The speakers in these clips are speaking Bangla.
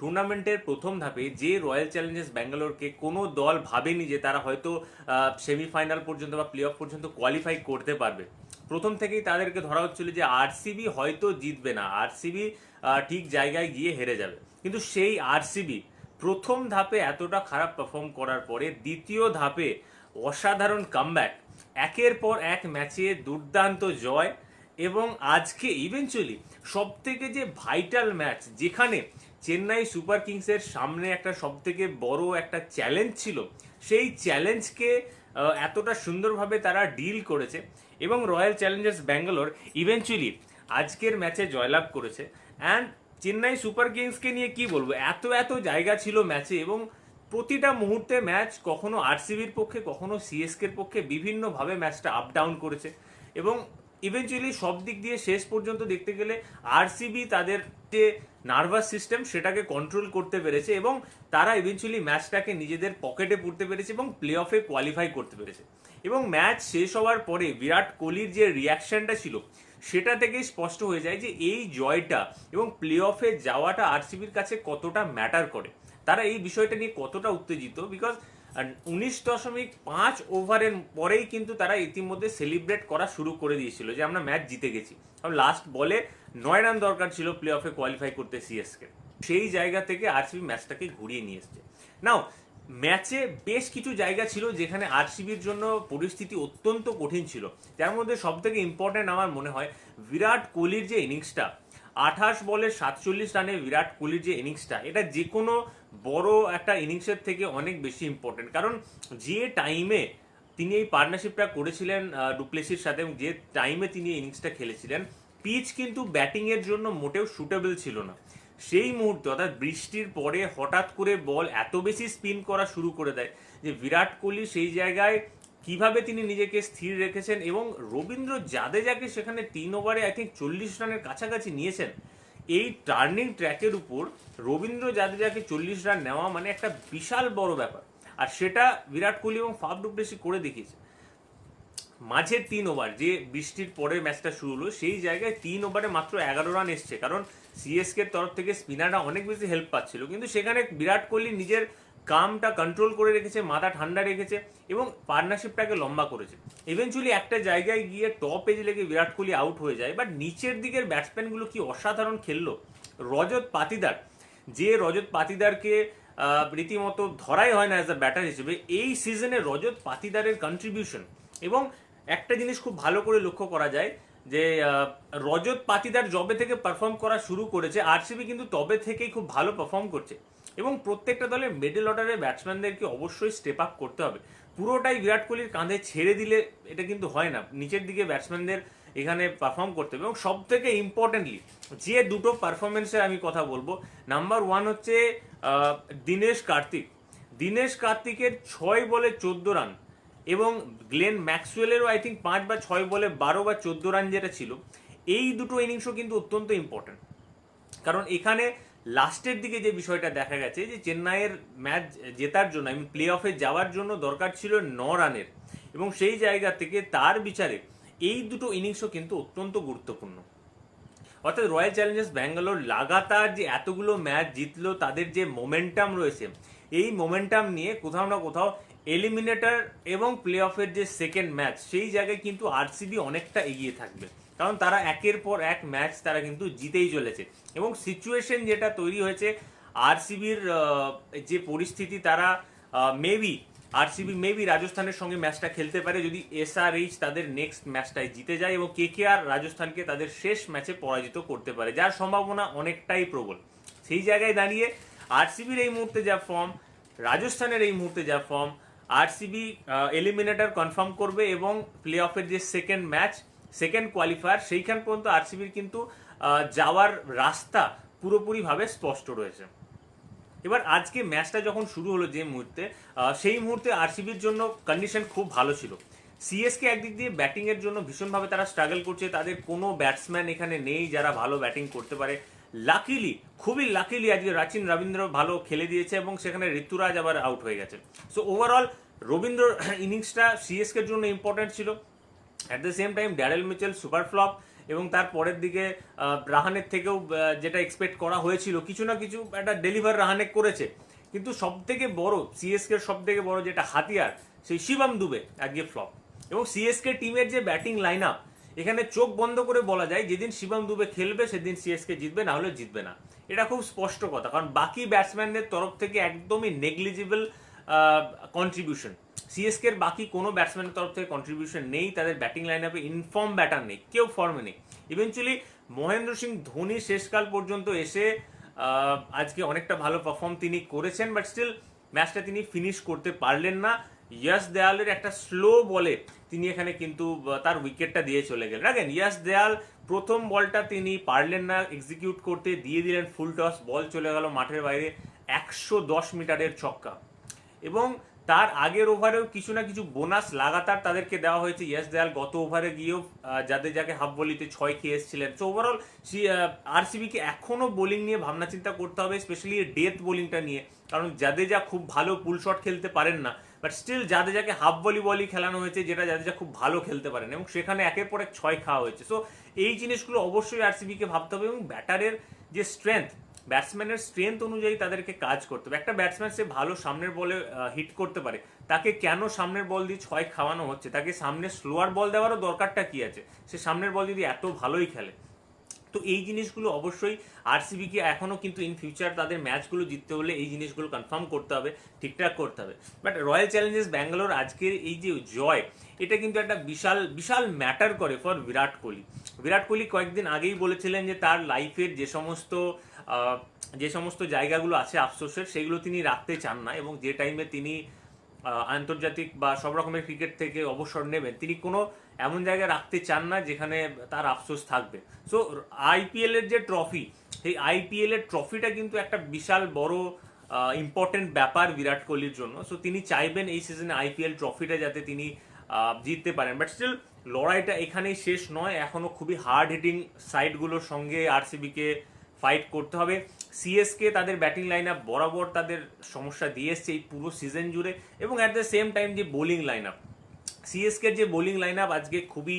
টুর্নামেন্টের প্রথম ধাপে যে রয়্যাল চ্যালেঞ্জার্স ব্যাঙ্গালোরকে কোনো দল ভাবেনি যে তারা হয়তো সেমিফাইনাল পর্যন্ত বা প্লে অফ পর্যন্ত কোয়ালিফাই করতে পারবে। প্রথম থেকেই তাদেরকে ধরা হচ্ছিল যে আরসিবি হয়তো জিতবে না, আরসিবি ঠিক জায়গায় গিয়ে হেরে যাবে। কিন্তু সেই আরসিবি প্রথম ধাপে এতটা খারাপ পারফর্ম করার পরে দ্বিতীয় ধাপে অসাধারণ কামব্যাক, একের পর এক ম্যাচে দুর্দান্ত জয়, এবং আজকে ইভেনচুয়ালি সব থেকে যে ভাইটাল ম্যাচ, যেখানে চেন্নাই সুপার কিংসের সামনে একটা সব থেকে বড় একটা চ্যালেঞ্জ ছিল, সেই চ্যালেঞ্জকে এতটা সুন্দরভাবে তারা ডিল করেছে এবং রয়্যাল চ্যালেঞ্জার্স ব্যাঙ্গালোর ইভেনচুয়ালি আজকের ম্যাচে জয়লাভ করেছে। অ্যান্ড চেন্নাই সুপার কিংসকে নিয়ে কি বলবো, এত এত জায়গা ছিল ম্যাচে এবং প্রতিটা মুহূর্তে ম্যাচ কখনো আরসিবির পক্ষে কখনো সিএসকের পক্ষে বিভিন্নভাবে ম্যাচটা আপ ডাউন করেছে এবং ইভেনচুয়ালি সব দিক দিয়ে শেষ পর্যন্ত দেখতে গেলে আরসিবি তাদের যে নার্ভাস সিস্টেম সেটাকে কন্ট্রোল করতে পেরেছে এবং তারা ইভেনচুয়ালি ম্যাচটাকে নিজেদের পকেটে পুরতে পেরেছে এবং প্লে অফে কোয়ালিফাই করতে পেরেছে। এবং ম্যাচ শেষ হওয়ার পরে বিরাট কোহলির যে রিয়াকশনটা ছিল সেটা থেকেই স্পষ্ট হয়ে যায় যে এই জয়টা এবং প্লে অফে যাওয়াটা আরসিবির কাছে কতটা ম্যাটার করে, তারা এই বিষয়টা নিয়ে কতটা উত্তেজিত। বিকজ 19.5 ওভারের পরেই কিন্তু তারা ইতিমধ্যে সেলিব্রেট করা শুরু করে দিয়েছিল যে আমরা ম্যাচ জিতে গেছি। কারণ লাস্ট বলে 9 রান দরকার ছিল প্লে অফে কোয়ালিফাই করতে সিএসকে। সেই জায়গা থেকে আরসিবি ম্যাচটাকে ঘুরিয়ে নিয়ে এসছে। নাও ম্যাচে বেশ কিছু জায়গা ছিল যেখানে আরসিবির জন্য পরিস্থিতি অত্যন্ত কঠিন ছিল, যার মধ্যে সব থেকে ইম্পর্টেন্ট আমার মনে হয় বিরাট কোহলির যে ইনিংসটা, 28 বলে 47 রানে বিরাট কোহলির যে ইনিংসটা, এটা যে কোনো বড় একটা ইনিংসের থেকে অনেক বেশি ইম্পর্টেন্ট। কারণ যে টাইমে তিনি এই পার্টনারশিপটা করেছিলেন ডুপ্লেসির সাথে এবং যে টাইমে তিনি ইনিংসটা খেলেছিলেন, পিচ কিন্তু ব্যাটিংয়ের জন্য মোটেও সুটেবল ছিল না। সেই মুহূর্তে অর্থাৎ বৃষ্টির পরে হঠাৎ করে বল এত বেশি স্পিন করা শুরু করে দেয় যে বিরাট কোহলি সেই জায়গায় কিভাবে তিনি নিজেকে স্থির রেখেছেন এবং রবীন্দ্র জাদেজাকে সেখানে 3 ওভারে আই থিঙ্ক 40 রানের কাছাকাছি নিয়েছেন। এই টার্নিং ট্র্যাকের উপর রবীন্দ্র জাদেজাকে 40 রান নেওয়া মানে একটা বিশাল বড় ব্যাপার, আর সেটা বিরাট কোহলি এবং ফাফ ডু প্লেসি করে দেখিয়েছে। মাঝের 3 ওভার যে বৃষ্টির পরে ম্যাচটা শুরু হলো, সেই জায়গায় 3 ওভারে মাত্র 11 রান এসছে, কারণ সিএসকের তরফ থেকে স্পিনাররা অনেক বেশি হেল্প পাচ্ছিল। কিন্তু সেখানে বিরাট কোহলি নিজের কামটা কন্ট্রোল করে রেখেছে, মাথা ঠান্ডা রেখেছে এবং পার্টনারশিপটাকে লম্বা করেছে। ইভেনচুয়ালি একটা জায়গায় গিয়ে টপ এজ লেগে বিরাট কোহলি আউট হয়ে যায়, বাট নিচের দিকের ব্যাটসম্যানগুলো কি অসাধারণ খেললো। রজত পাতিদার, যে রজত পাতিদারকে রীতিমতো ধরাই হয় না অ্যাজ আ ব্যাটার হিসেবে, এই সিজনে রজত পাতিদারের কন্ট্রিবিউশন, এবং একটা জিনিস খুব ভালো করে লক্ষ্য করা যায় যে রজত পাতিদার যবে থেকে পারফর্ম করা শুরু করেছে আরসিবি কিন্তু তবে থেকেই খুব ভালো পারফর্ম করছে এবং প্রত্যেকটা দলের মিডল অর্ডারের ব্যাটসম্যানদেরকে অবশ্যই স্টেপ আপ করতে হবে। পুরোটাই বিরাট কোহলির কাঁধে ছেড়ে দিলে এটা কিন্তু হয় না, নিচের দিকে ব্যাটসম্যানদের এখানে পারফর্ম করতে হবে। এবং সব থেকে ইম্পর্টেন্টলি যে দুটো পারফরমেন্সের আমি কথা বলবো, নাম্বার 1 হচ্ছে দীনেশ কার্তিকের 6 বলে 14 রান এবং গ্লেন ম্যাক্সওয়েলেরও আই থিঙ্ক 5 বা 6 বলে 12 বা 14 রান যেটা ছিল। এই দুটো ইনিংসও কিন্তু অত্যন্ত ইম্পর্টেন্ট, কারণ এখানে লাস্টের দিকে যে বিষয়টা দেখা গেছে যে চেন্নাইয়ের ম্যাচ জেতার জন্য, আমি প্লে অফে যাওয়ার জন্য দরকার ছিল 9 রানের, এবং সেই জায়গা থেকে তার বিচারে এই দুটো ইনিংসও কিন্তু অত্যন্ত গুরুত্বপূর্ণ। অর্থাৎ রয়্যাল চ্যালেঞ্জার্স ব্যাঙ্গালোর লাগাতার যে এতগুলো ম্যাচ জিতলো, তাদের যে মোমেন্টাম রয়েছে, এই মোমেন্টাম নিয়ে কোথাও না কোথাও এলিমিনেটর এবং প্লে অফের যে সেকেন্ড ম্যাচ, সেই জায়গায় কিন্তু আরসিবি অনেকটা এগিয়ে থাকবে, কারণ তারা একের পর এক ম্যাচ তারা কিন্তু জিতেই চলেছে। এবং সিচুয়েশন যেটা তৈরি হয়েছে আরসিবির যে পরিস্থিতি, তারা আরসিবি মেবি রাজস্থানের সঙ্গে ম্যাচটা খেলতে পারে যদি এসআরএইচ তাদের নেক্সট ম্যাচটাই জিতে যায় এবং কেকেআর রাজস্থানকে তাদের শেষ ম্যাচে পরাজিত করতে পারে, যার সম্ভাবনা অনেকটাই প্রবল। সেই জায়গায় দাঁড়িয়ে আরসিবির এই মুহূর্তে যা ফর্ম, রাজস্থানের এই মুহূর্তে যা ফর্ম, আরসিবি এলিমিনেটর কনফার্ম করবে এবং প্লে অফের যে সেকেন্ড ম্যাচ, সেকেন্ড কোয়ালিফায়ার, সেইখান পর্যন্ত আরসিবির কিন্তু যাওয়ার রাস্তা পুরোপুরিভাবে স্পষ্ট রয়েছে। এবার আজকে ম্যাচটা যখন শুরু হলো যে মুহূর্তে, সেই মুহূর্তে আরসিবির জন্য কন্ডিশন খুব ভালো ছিল। সিএসকে একদিক দিয়ে ব্যাটিংয়ের জন্য ভীষণভাবে তারা স্ট্রাগল করছে, তাদের কোনো ব্যাটসম্যান এখানে নেই যারা ভালো ব্যাটিং করতে পারে। খুবই লাকিলি আজকে রাচিন রবীন্দ্র ভালো খেলে দিয়েছে এবং সেখানে ঋতুরাজ আবার আউট হয়ে গেছে। সো ওভারঅল রবীন্দ্র ইনিংসটা সিএসকের জন্য ইম্পর্টেন্ট ছিল। At the same time Daryl Mitchell super flop এবং তার পরের দিকে রাহানের থেকেও যেটা এক্সপেক্ট করা হয়েছিল কিছু না কিছু একটা ডেলিভার রাহানে করেছে, কিন্তু সব থেকে বড় সিএসকে সব থেকে বড় যেটা হাতিয়ার সেই শিবম দুবে আজকে ফ্লপ। এবং সিএসকে টিমের যে ব্যাটিং লাইন আপ, এখানে চোখ বন্ধ করে বলা যায় যেদিন শিবম দুবে খেলবে সেদিন সিএসকে জিতবে, না হলে জিতবে না, এটা খুব স্পষ্ট কথা। কারণ বাকি ব্যাটসম্যানদের তরফ থেকে একদমই নেগলিজিবল কন্ট্রিবিউশন, সিএসকে এর বাকি কোনো ব্যাটসম্যানের তরফ থেকে কন্ট্রিবিউশন নেই, তাদের ব্যাটিং লাইন আপে ইনফর্ম ব্যাটার নেই, কেউ ফর্মে নেই। ইভেনচুয়ালি মহেন্দ্র সিং ধোনি শেষকাল পর্যন্ত এসে আজকে অনেকটা ভালো পারফর্ম তিনি করেছেন, বাট স্টিল ম্যাচটা তিনি ফিনিশ করতে পারলেন না। ইয়াশ দেয়ালের একটা স্লো বলে তিনি এখানে কিন্তু তার উইকেটটা দিয়ে চলে গেলেন। দেখেন ইয়াশ দেয়াল প্রথম বলটা তিনি পারলেন না এক্সিকিউট করতে, দিয়ে দিলেন ফুল টস, বল চলে গেল মাঠের বাইরে, 110 মিটারের ছক্কা। এবং তার আগের ওভারেও কিছু না কিছু বোনাস লাগাতার তাদেরকে দেওয়া হয়েছে। ইয়াশ দেয়াল গত ওভারে গিয়েও যাকে হাফ বলিতে 6 খেয়ে এসেছিলেন। সো ওভারঅল আরসিবিকে এখনো বোলিং নিয়ে ভাবনা চিন্তা করতে হবে, স্পেশালি ডেথ বোলিংটা নিয়ে, কারণ জাদেজা খুব ভালো পুল শট খেলতে পারেন না, বাট স্টিল জাদেজাকে হাফ বলই খেলানো হয়েছে, যেটা জাদেজা খুব ভালো খেলতে পারেন, এবং সেখানে একের পর এক 6 খাওয়া হয়েছে। সো এই জিনিসগুলো অবশ্যই আরসিবিকে ভাবতে হবে, এবং ব্যাটারের যে স্ট্রেংথ, ব্যাটসম্যানের স্ট্রেংথ অনুযায়ী তাদেরকে কাজ করতে হবে। একটা ব্যাটসম্যান সে ভালো সামনের বলে হিট করতে পারে, তাকে কেন সামনের বল দিয়ে 6 খাওয়ানো হচ্ছে? তাকে সামনে স্লোয়ার বল দেওয়ারও দরকারটা কি আছে? সে সামনের বল যদি এত ভালোই খেলে। তো এই জিনিসগুলো অবশ্যই আরসিবিকে এখনও কিন্তু ইন ফিউচার তাদের ম্যাচগুলো জিততে হলে এই জিনিসগুলো কনফার্ম করতে হবে, ঠিকঠাক করতে হবে। বাট রয়্যাল চ্যালেঞ্জার্স ব্যাঙ্গালোর আজকের এই যে জয়, এটা কিন্তু একটা বিশাল বিশাল ম্যাটার করে ফর বিরাট কোহলি। বিরাট কোহলি কয়েকদিন আগেই বলেছিলেন যে তার লাইফের যে সমস্ত জায়গাগুলো আছে আফসোসের, সেগুলো তিনি রাখতে চান না, এবং যে টাইমে তিনি আন্তর্জাতিক বা সব রকমের ক্রিকেট থেকে অবসর নেবেন, তিনি কোনো এমন জায়গায় রাখতে চান না যেখানে তার আফসোস থাকবে। সো আইপিএল এর যে ট্রফি, সেই আইপিএল এর ট্রফিটা কিন্তু একটা বিশাল বড় ইম্পর্টেন্ট ব্যাপার বিরাট কোহলির জন্য। সো তিনি চাইবেন এই সিজনে আইপিএল ট্রফিটা যাতে তিনি জিততে পারেন। বাট স্টিল লড়াইটা এখানেই শেষ নয়, এখনো খুবই হার্ড হিটিং সাইডগুলোর সঙ্গে আরসিবিকে ফাইট করতে হবে। সিএসকে তাদের ব্যাটিং লাইন আপ বরাবর তাদের সমস্যা দিয়ে এসছে এই পুরো সিজন জুড়ে, এবং অ্যাট দ্য সেম টাইম যে বোলিং লাইন আপ, সিএসকে যে বোলিং লাইন আপ আজকে খুবই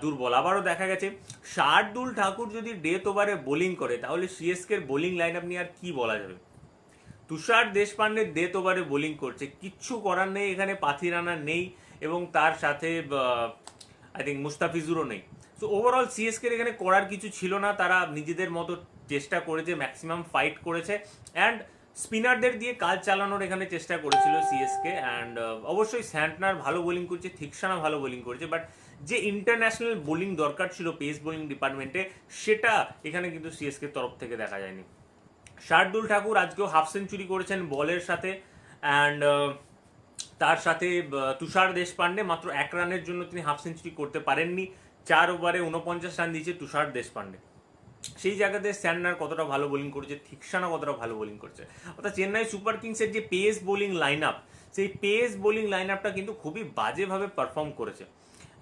দুর্বল। আবারও দেখা গেছে শার্দুল ঠাকুর যদি ডেথ ওভারে বোলিং করে, তাহলে সিএসকে বোলিং লাইন আপ নিয়ে আর কি বলা যাবে? তুষার দেশপান্ডে ডেথ ওভারে বোলিং করছে, কিচ্ছু করার নেই, এখানে পাথি রানা নেই, এবং তার সাথে আই থিঙ্ক মুস্তাফিজুরও নেই। সো ওভারঅল সিএসকে এখানে করার কিছু ছিল না, তারা নিজেদের মতো চেষ্টা করেছে, ম্যাক্সিমাম ফাইট করেছে, অ্যান্ড স্পিনারদের দিয়ে কাজ চালানোর এখানে চেষ্টা করেছিল সিএসকে। অ্যান্ড অবশ্যই স্যান্টনার ভালো বোলিং করছে, থিকসানা ভালো বোলিং করেছে, বাট যে ইন্টারন্যাশনাল বোলিং দরকার ছিল পেস বোলিং ডিপার্টমেন্টে, সেটা এখানে কিন্তু সিএসকে তরফ থেকে দেখা যায়নি। শার্দুল ঠাকুর আজকেও হাফ সেঞ্চুরি করেছেন বলের সাথে, অ্যান্ড তার সাথে তুষার দেশপান্ডে মাত্র 1 রানের জন্য তিনি হাফ সেঞ্চুরি করতে পারেননি। 4 ওভারে 49 রান দিয়েছে তুষার দেশপান্ডে। সেই জায়গাতে স্যান্টনার কতটা ভালো বোলিং করেছে, থিকসানা কতটা ভালো বোলিং করছে। অর্থাৎ চেন্নাই সুপার কিংসের যে পেস বোলিং লাইন আপ, সেই পেস বোলিং লাইন আপটা কিন্তু খুবই বাজেভাবে পারফর্ম করেছে।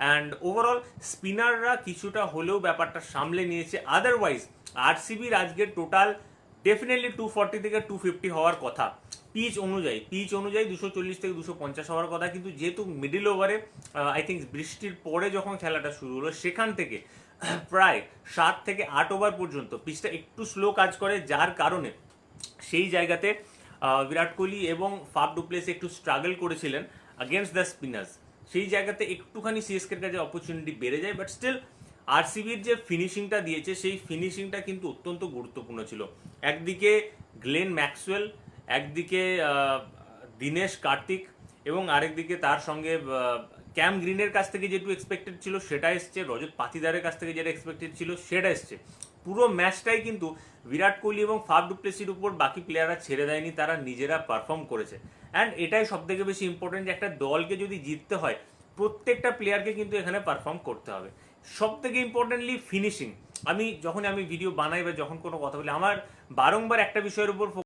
অ্যান্ড ওভারঅল স্পিনাররা কিছুটা হলেও ব্যাপারটা সামলে নিয়েছে। আদারওয়াইজ আরসিবির আজকের টোটাল ডেফিনেটলি 240 থেকে 250 হওয়ার কথা, পিচ অনুযায়ী 240 থেকে 250 হওয়ার কথা, কিন্তু যেহেতু মিডিল ওভারে আই থিঙ্ক বৃষ্টির পরে যখন খেলাটা শুরু হলো, সেখান থেকে প্রায় 7 থেকে 8 ওভার পর্যন্ত পিচটা একটু স্লো কাজ করে, যার কারণে সেই জায়গাতে বিরাট কোহলি এবং ফাফ ডু প্লেসি একটু স্ট্রাগল করেছিলেন আগেনস্ট দ্য স্পিনার্স। সেই জায়গাতে একটুখানি সিএসকের কাছে অপরচুনিটি বেড়ে যায়, বাট স্টিল আরসিবির যে ফিনিশিংটা দিয়েছে, সেই ফিনিশিংটা কিন্তু অত্যন্ত গুরুত্বপূর্ণ ছিল। একদিকে গ্লেন ম্যাক্সওয়েল, একদিকে দীনেশ কার্তিক, এবং আরেকদিকে তার সঙ্গে ক্যাম গ্রিনের কাছ থেকে যেটু এক্সপেক্টেড ছিল সেটা এসছে, রজত পাতিদারের কাছ থেকে যেটা এক্সপেক্টেড ছিল সেটা এসছে। পুরো ম্যাচটাই কিন্তু বিরাট কোহলি এবং ফাফ ডু প্লেসির উপর বাকি প্লেয়াররা ছেড়ে দেয়নি, তারা নিজেরা পারফর্ম করেছে। অ্যান্ড এটাই সব থেকে বেশি ইম্পর্টেন্ট, যে একটা দলকে যদি জিততে হয়, প্রত্যেকটা প্লেয়ারকে কিন্তু এখানে পারফর্ম করতে হবে। সব থেকে ইম্পর্টেন্টলি ফিনিশিং। আমি ভিডিও বানাই বা যখন কোনো কথা বলি, আমার বারংবার একটা বিষয়ের উপর